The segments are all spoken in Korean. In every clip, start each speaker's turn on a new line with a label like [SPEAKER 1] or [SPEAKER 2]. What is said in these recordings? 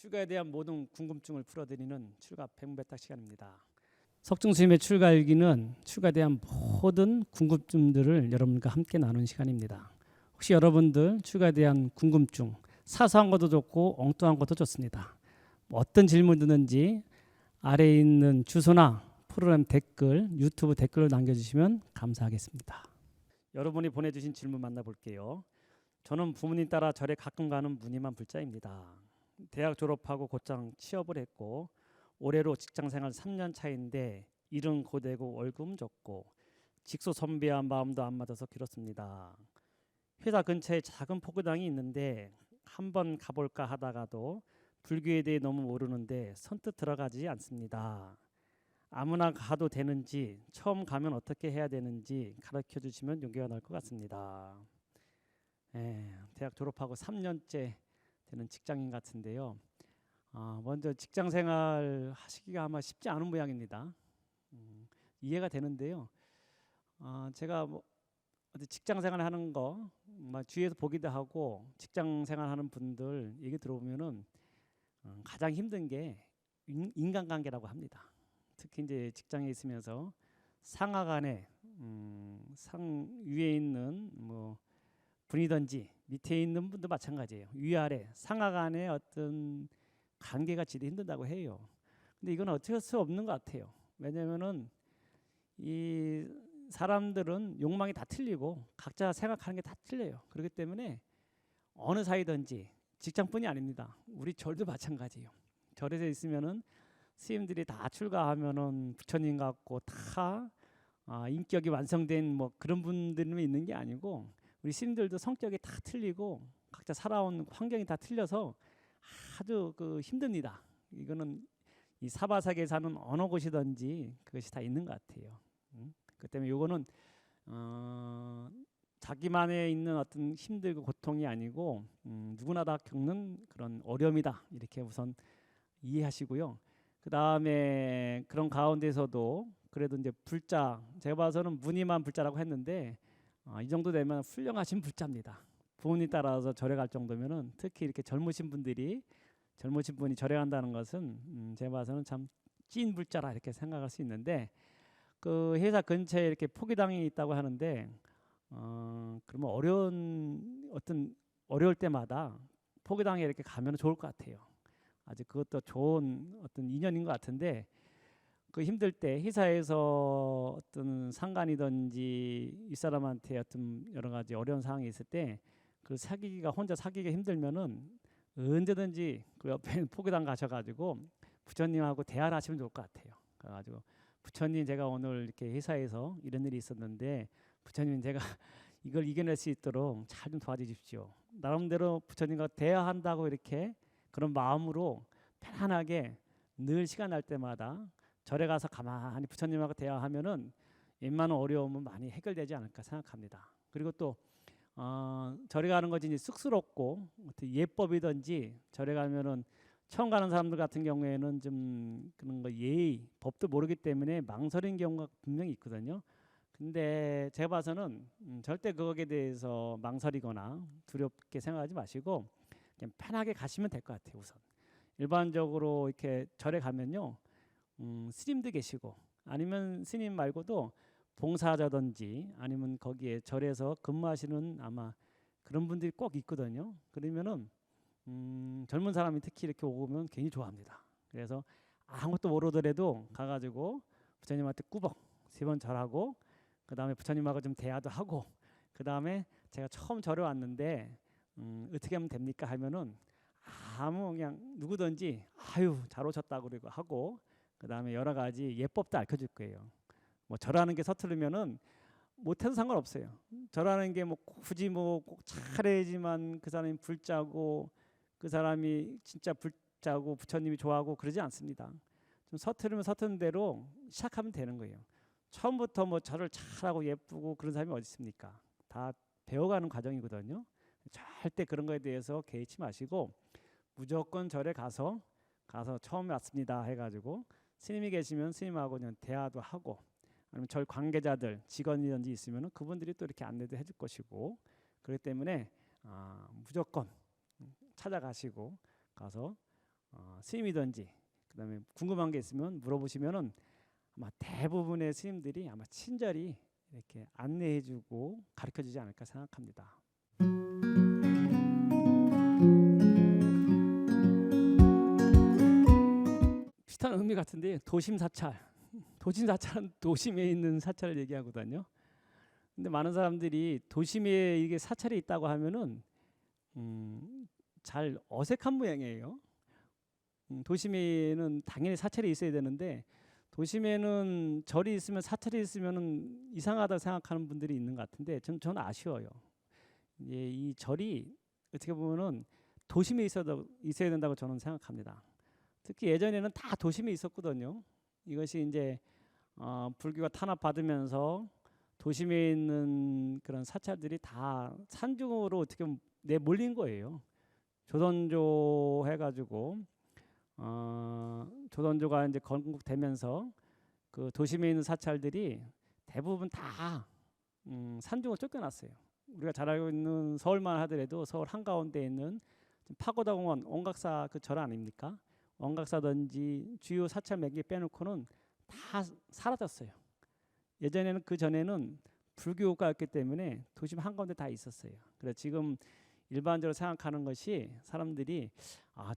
[SPEAKER 1] 출가에 대한 모든 궁금증을 풀어드리는 출가 백문배탁 시간입니다. 석중스님의 출가일기는 출가에 대한 모든 궁금증들을 여러분과 함께 나누는 시간입니다. 혹시 여러분들 출가에 대한 궁금증, 사소한 것도 좋고 엉뚱한 것도 좋습니다. 어떤 질문이든지 아래에 있는 주소나 프로그램 댓글, 유튜브 댓글을 남겨주시면 감사하겠습니다. 여러분이 보내주신 질문 만나볼게요. 저는 부모님 따라 절에 가끔 가는 무늬만 불자입니다. 대학 졸업하고 곧장 취업을 했고 올해로 직장생활 3년 차인데 일은 고되고 월급 적고 직소 선배와 마음도 안 맞아서 그렇습니다. 회사 근처에 작은 포교당이 있는데 한번 가볼까 하다가도 불교에 대해 너무 모르는데 선뜻 들어가지 않습니다. 아무나 가도 되는지 처음 가면 어떻게 해야 되는지 가르쳐 주시면 용기가 날 것 같습니다. 대학 졸업하고 3년째 되는 직장인 같은데요. 먼저 직장생활 하시기가 아마 쉽지 않은 모양입니다. 이해가 되는데요. 제가 어디 직장생활 하는 거 주위에서 보기도 하고 직장생활 하는 분들 얘기 들어보면은 가장 힘든 게 인간관계라고 합니다. 특히 이제 직장에 있으면서 상하 간에 상 위에 있는 분이든지 밑에 있는 분도 마찬가지예요. 위아래 상하 간의 어떤 관계가 지리 힘든다고 해요. 근데 이건 어쩔 수 없는 것 같아요. 왜냐면은 이 사람들은 욕망이 다 틀리고 각자 생각하는 게 다 틀려요. 그렇기 때문에 어느 사이든지 직장뿐이 아닙니다. 우리 절도 마찬가지예요. 절에서 있으면은 스님들이 다 출가하면은 부처님 같고 다 인격이 완성된 그런 분들만 있는 게 아니고 우리 스님들도 성격이 다 틀리고 각자 살아온 환경이 다 틀려서 아주 힘듭니다. 이거는 이 사바세계에 사는 어느 곳이든지 그것이 다 있는 것 같아요. 그 때문에 이거는 자기만에 있는 어떤 힘들고 고통이 아니고 누구나 다 겪는 그런 어려움이다. 이렇게 우선 이해하시고요. 그 다음에 그런 가운데서도 그래도 이제 불자, 제가 봐서는 무늬만 불자라고 했는데 이 정도 되면 훌륭하신 불자입니다. 부모님 따라서 절에 갈 정도면은 특히 이렇게 젊으신 분이 절에 간다는 것은 제가 봐서는 참 찐 불자라 이렇게 생각할 수 있는데 그 회사 근처에 이렇게 포기당이 있다고 하는데 그러면 어려울 때마다 포기당에 이렇게 가면 좋을 것 같아요. 아주 그것도 좋은 어떤 인연인 것 같은데 그 힘들 때 회사에서 어떤 상관이든지 윗사람한테 어떤 여러 가지 어려운 상황이 있을 때 그 혼자 사귀기가 힘들면은 언제든지 그 옆에 포교당 가셔가지고 부처님하고 대화를 하시면 좋을 것 같아요. 그래가지고 부처님 제가 오늘 이렇게 회사에서 이런 일이 있었는데 부처님 제가 이걸 이겨낼 수 있도록 잘 좀 도와주십시오. 나름대로 부처님과 대화한다고 이렇게 그런 마음으로 편안하게 늘 시간 날 때마다 절에 가서 가만히 부처님하고 대화하면은 웬만한 어려움은 많이 해결되지 않을까 생각합니다. 그리고 또 절에 가는 것이 이제 쑥스럽고 예법이든지 절에 가면은 처음 가는 사람들 같은 경우에는 좀 그런 거 예의, 법도 모르기 때문에 망설이는 경우가 분명히 있거든요. 근데 제가 봐서는 절대 거기에 대해서 망설이거나 두렵게 생각하지 마시고 그냥 편하게 가시면 될 것 같아요. 우선 일반적으로 이렇게 절에 가면요. 스님도 계시고 아니면 스님 말고도 봉사자든지 아니면 거기에 절에서 근무하시는 아마 그런 분들이 꼭 있거든요. 그러면은 젊은 사람이 특히 이렇게 오면 괜히 좋아합니다. 그래서 아무것도 모르더라도 가가지고 부처님한테 꾸벅 3번 절하고 그 다음에 부처님하고 좀 대화도 하고 그 다음에 제가 처음 절에 왔는데 어떻게 하면 됩니까 하면은 그냥 누구든지 아유 잘 오셨다고 그러고 하고 그 다음에 여러 가지 예법도 알려줄 거예요. 절하는 게 서투르면은 못해도 상관없어요. 절하는 게 굳이 꼭 잘해야지만 그 사람이 불자고 그 사람이 진짜 불자고 부처님이 좋아하고 그러지 않습니다. 좀 서투르면 서투른 대로 시작하면 되는 거예요. 처음부터 절을 잘하고 예쁘고 그런 사람이 어디 있습니까? 다 배워가는 과정이거든요. 절대 그런 거에 대해서 개의치 마시고 무조건 절에 가서 처음에 왔습니다 해가지고 스님이 계시면 스님하고 그냥 대화도 하고 아니면 절 관계자들 직원이든지 있으면 그분들이 또 이렇게 안내도 해줄 것이고 그렇기 때문에 무조건 찾아가시고 가서 스님이든지 그다음에 궁금한 게 있으면 물어보시면은 아마 대부분의 스님들이 아마 친절히 이렇게 안내해주고 가르쳐주지 않을까 생각합니다. 비슷한 의미 같은데 도심사찰. 도심사찰은 도심에 있는 사찰을 얘기하거든요. 근데 많은 사람들이 도심에 이게 사찰이 있다고 하면은 잘 어색한 모양이에요. 도심에는 당연히 사찰이 있어야 되는데 도심에는 절이 있으면 사찰이 있으면은 이상하다고 생각하는 분들이 있는 것 같은데 저는 아쉬워요. 이 절이 어떻게 보면은 도심에 있어야 된다고 저는 생각합니다. 특히 예전에는 다 도심에 있었거든요. 이것이 이제 불교가 탄압받으면서 도심에 있는 그런 사찰들이 다 산중으로 어떻게 내몰린 거예요. 조선조 해가지고 조선조가 이제 건국되면서 그 도심에 있는 사찰들이 대부분 다 산중으로 쫓겨났어요. 우리가 잘 알고 있는 서울만 하더라도 서울 한가운데 있는 파고다공원 원각사 그 절 아닙니까? 원각사든지 주요 사찰 몇 개 빼놓고는 다 사라졌어요. 예전에는 그 전에는 불교가였기 때문에 도심 한가운데 다 있었어요. 그래서 지금 일반적으로 생각하는 것이 사람들이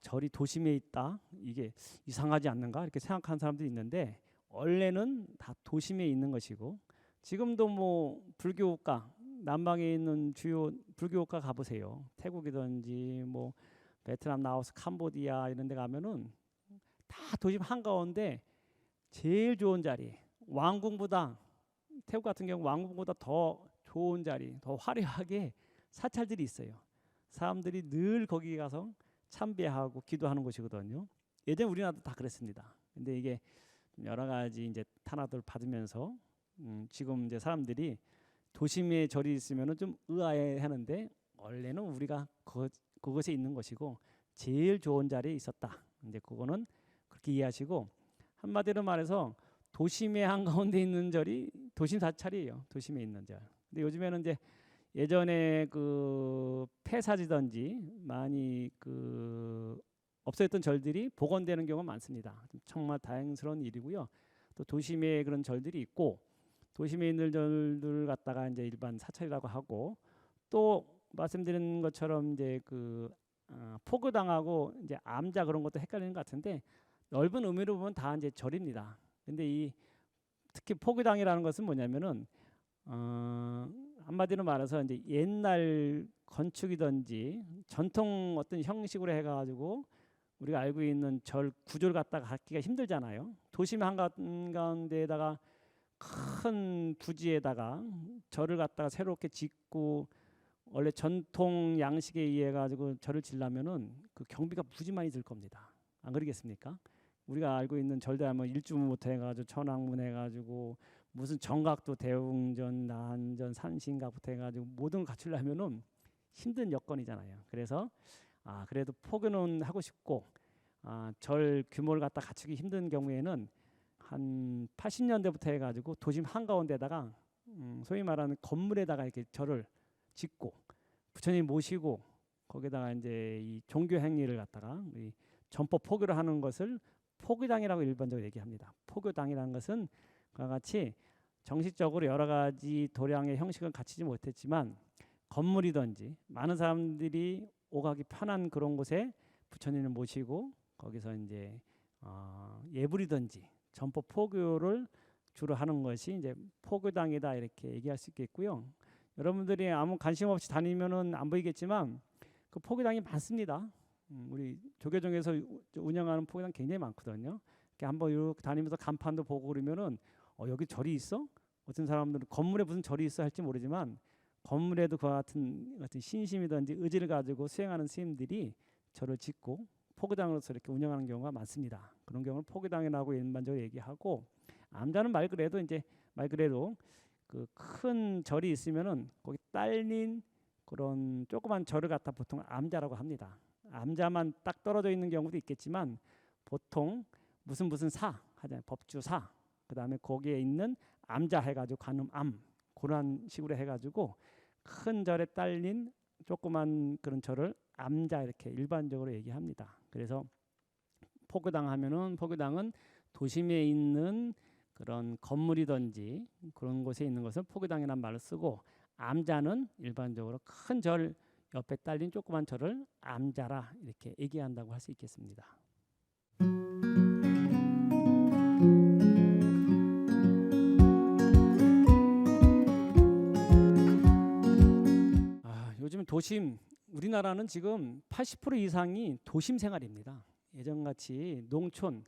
[SPEAKER 1] 절이 도심에 있다 이게 이상하지 않는가 이렇게 생각하는 사람들이 있는데 원래는 다 도심에 있는 것이고 지금도 뭐 불교가 남방에 있는 주요 불교가 가보세요. 태국이든지 뭐 베트남, 라오스, 캄보디아 이런 데 가면은 다 도심 한가운데 제일 좋은 자리 왕궁보다 태국 같은 경우 왕궁보다 더 좋은 자리 더 화려하게 사찰들이 있어요. 사람들이 늘 거기 가서 참배하고 기도하는 곳이거든요. 예전 우리나라도 다 그랬습니다. 근데 이게 여러 가지 이제 탄압을 받으면서 지금 이제 사람들이 도심에 절이 있으면은 좀 의아해하는데 원래는 우리가 그것에 있는 것이고 제일 좋은 자리에 있었다. 이제 그거는 그렇게 이해하시고 한마디로 말해서 도심의 한가운데 있는 절이 도심 사찰이에요. 도심에 있는 절. 근데 요즘에는 이제 예전에 그 폐사지든지 많이 그 없어졌던 절들이 복원되는 경우가 많습니다. 정말 다행스러운 일이고요. 또 도심에 그런 절들이 있고 도심에 있는 절들 갖다가 이제 일반 사찰이라고 하고 또 말씀드린 것처럼 이제 그 포교당하고 이제 암자 그런 것도 헷갈리는 것 같은데 넓은 의미로 보면 다 이제 절입니다. 근데 이 특히 포교당이라는 것은 뭐냐면은 한마디로 말해서 이제 옛날 건축이든지 전통 어떤 형식으로 해가지고 우리가 알고 있는 절 구조를 갖다가 갖기가 힘들잖아요. 도심 한가운데에다가 큰 부지에다가 절을 갖다가 새롭게 짓고 원래 전통 양식에 의해 가지고 절을 지려면은 그 경비가 무지 많이 들 겁니다. 안 그러겠습니까? 우리가 알고 있는 절들 하면 일주문부터 해가지고 천왕문 해가지고 무슨 정각도 대웅전, 난전, 산신각부터 해가지고 모든 걸 갖추려면은 힘든 여건이잖아요. 그래서 그래도 포교는 하고 싶고 절 규모를 갖다 갖추기 힘든 경우에는 한 80년대부터 해가지고 도심 한가운데다가 소위 말하는 건물에다가 이렇게 절을 짓고 부처님 모시고 거기다가 이제 이 종교 행위를 갖다가 이 전법 포교를 하는 것을 포교당이라고 일반적으로 얘기합니다. 포교당이라는 것은 그와 같이 정식적으로 여러 가지 도량의 형식을 갖추지 못했지만 건물이든지 많은 사람들이 오가기 편한 그런 곳에 부처님을 모시고 거기서 이제 예불이든지 전법 포교를 주로 하는 것이 이제 포교당이다 이렇게 얘기할 수 있겠고요. 여러분들이 아무 관심 없이 다니면은 안 보이겠지만 그 포교당이 많습니다. 우리 조계종에서 운영하는 포교당 굉장히 많거든요. 이렇게 한번 이렇게 다니면서 간판도 보고 그러면은 여기 절이 있어? 어떤 사람들은 건물에 무슨 절이 있어 할지 모르지만 건물에도 그와 같은 신심이든지 의지를 가지고 수행하는 스님들이 절을 짓고 포교당으로서 이렇게 운영하는 경우가 많습니다. 그런 경우는 포교당이라고 일반적으로 얘기하고 암자는 말 그대로 그 큰 절이 있으면은 거기 딸린 그런 조그만 절을 갖다 보통 암자라고 합니다. 암자만 딱 떨어져 있는 경우도 있겠지만 보통 무슨 사 하잖아요. 법주사 그다음에 거기에 있는 암자 해가지고 관음암 그런 식으로 해가지고 큰 절에 딸린 조그만 그런 절을 암자 이렇게 일반적으로 얘기합니다. 그래서 포교당 하면은 포교당은 도심에 있는 그런 건물이든지 그런 곳에 있는 것을 포교당이라는 말을 쓰고, 암자는 일반적으로 큰 절 옆에 딸린 조그만 절을 암자라 이렇게 얘기한다고 할 수 있겠습니다. 요즘 도심, 우리나라는 지금 80% 이상이 도심 생활입니다. 예전같이 농촌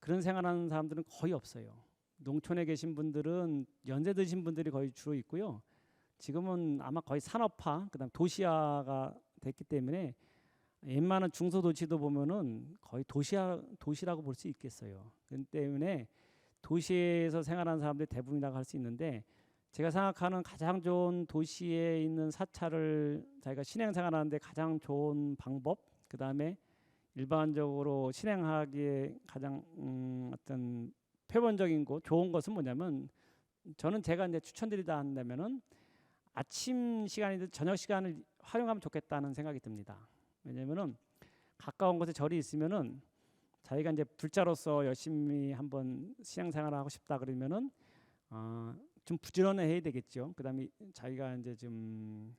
[SPEAKER 1] 그런 생활하는 사람들은 거의 없어요. 농촌에 계신 분들은 연세 드신 분들이 거의 주로 있고요. 지금은 아마 거의 산업화, 그다음 도시화가 됐기 때문에 웬만한 중소도시도 보면은 거의 도시라고 볼 수 있겠어요. 그렇기 때문에 도시에서 생활하는 사람들이 대부분이라고 할 수 있는데, 제가 생각하는 가장 좋은 도시에 있는 사찰을 자기가 신행생활하는데 가장 좋은 방법, 그 다음에 일반적으로 실행하기에 가장 어떤 표본적인 거 좋은 것은 뭐냐면, 저는 제가 이제 추천드리다 한다면은 아침 시간이든 저녁 시간을 활용하면 좋겠다는 생각이 듭니다. 왜냐면은 가까운 곳에 절이 있으면은 자기가 이제 불자로서 열심히 한번 신앙생활을 하고 싶다 그러면은 좀 부지런해야 되겠죠. 그다음에 자기가 이제 좀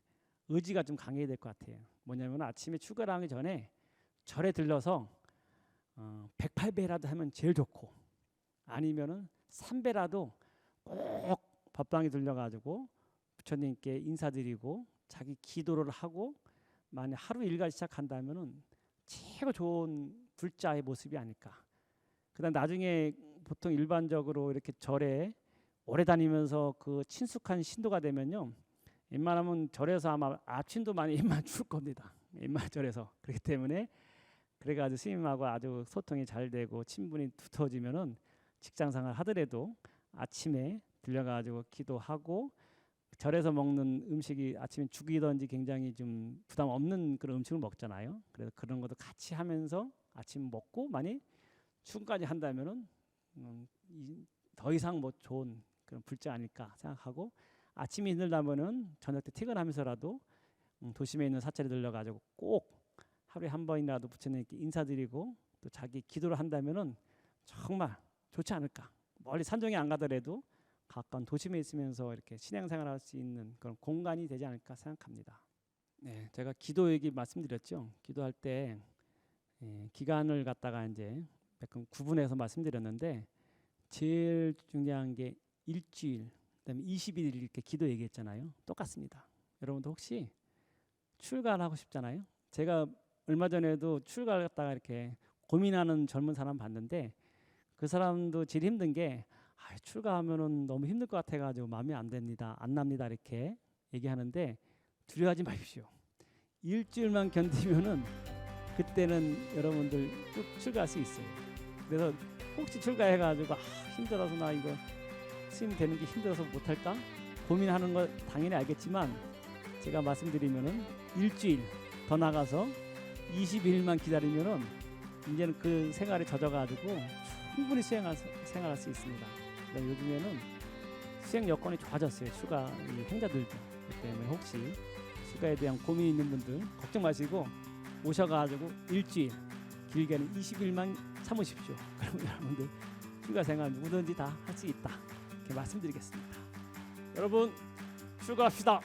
[SPEAKER 1] 의지가 좀 강해야 될 것 같아요. 뭐냐면 아침에 출가를 하기 전에 절에 들러서 108배라도 하면 제일 좋고, 아니면은 3배라도 꼭 법당에 들려가지고 부처님께 인사드리고 자기 기도를 하고, 만약 하루 일과를 시작한다면은 최고 좋은 불자의 모습이 아닐까. 그다음 나중에 보통 일반적으로 이렇게 절에 오래 다니면서 그 친숙한 신도가 되면요, 웬만하면 절에서 아마 앞친도 많이 입만 줄 겁니다. 입만 절에서. 그렇기 때문에 그래가지고 스님하고 아주 소통이 잘 되고 친분이 두터워지면은 직장생활 하더라도 아침에 들려가지고 기도하고, 절에서 먹는 음식이 아침에 죽이든지 굉장히 좀 부담 없는 그런 음식을 먹잖아요. 그래서 그런 것도 같이 하면서 아침 먹고 만약 출근까지 한다면은 더 이상 뭐 좋은 그런 불자 아닐까 생각하고, 아침이 힘들다면은 저녁 때 퇴근하면서라도 도심에 있는 사찰에 들러가지고 꼭 하루에 한 번이라도 부처님께 인사드리고 또 자기 기도를 한다면은 정말 좋지 않을까. 멀리 산정에 안 가더라도 가까운 도심에 있으면서 이렇게 신앙생활할 수 있는 그런 공간이 되지 않을까 생각합니다. 네, 제가 기도 얘기 말씀드렸죠. 기도할 때 기간을 갖다가 이제 약간 구분해서 말씀드렸는데, 제일 중요한 게 일주일, 그다음에 20일 이렇게 기도 얘기했잖아요. 똑같습니다. 여러분도 혹시 출가를 하고 싶잖아요. 제가 얼마 전에도 출가를 갖다가 이렇게 고민하는 젊은 사람 봤는데, 그 사람도 제일 힘든 게 출가하면은 너무 힘들 것 같아가지고 마음이 안 됩니다, 안 납니다 이렇게 얘기하는데, 두려워하지 마십시오. 일주일만 견디면은 그때는 여러분들 쭉 출가할 수 있어요. 그래서 혹시 출가해가지고 힘들어서 나 이거 스님 되는 게 힘들어서 못할까 고민하는 거 당연히 알겠지만, 제가 말씀드리면은 일주일 더 나가서 20일만 기다리면은 이제는 그 생활에 젖어가지고 충분히 생활할 수 있습니다. 요즘에는 수행 여건이 좋아졌어요. 출가 행자들도. 그렇기 때문에 혹시 출가에 대한 고민이 있는 분들 걱정 마시고 오셔가지고 일주일, 길게는 20일만 참으십시오. 그러면 여러분들 출가 생활 누구든지 다 할 수 있다, 이렇게 말씀드리겠습니다. 여러분 출가합시다.